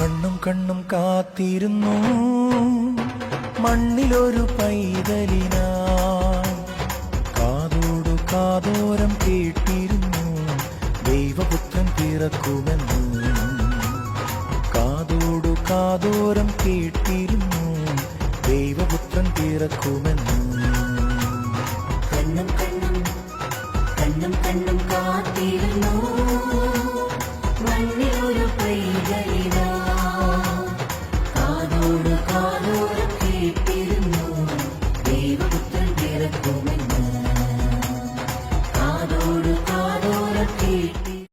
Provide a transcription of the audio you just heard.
കണ്ണും കണ്ണും കാത്തിരുന്നു മണ്ണിലൊരു പൈതലിനായി. കാതോടു കാതോരം കേട്ടിരുന്നു ദൈവപുത്രൻ പിറക്കുമെന്ന്. കാതോടു കാതോരം കേട്ടിരുന്നു ദൈവപുത്രൻ പിറക്കുമെന്ന്. കണ്ണും കണ്ണും കണ്ണും കണ്ണും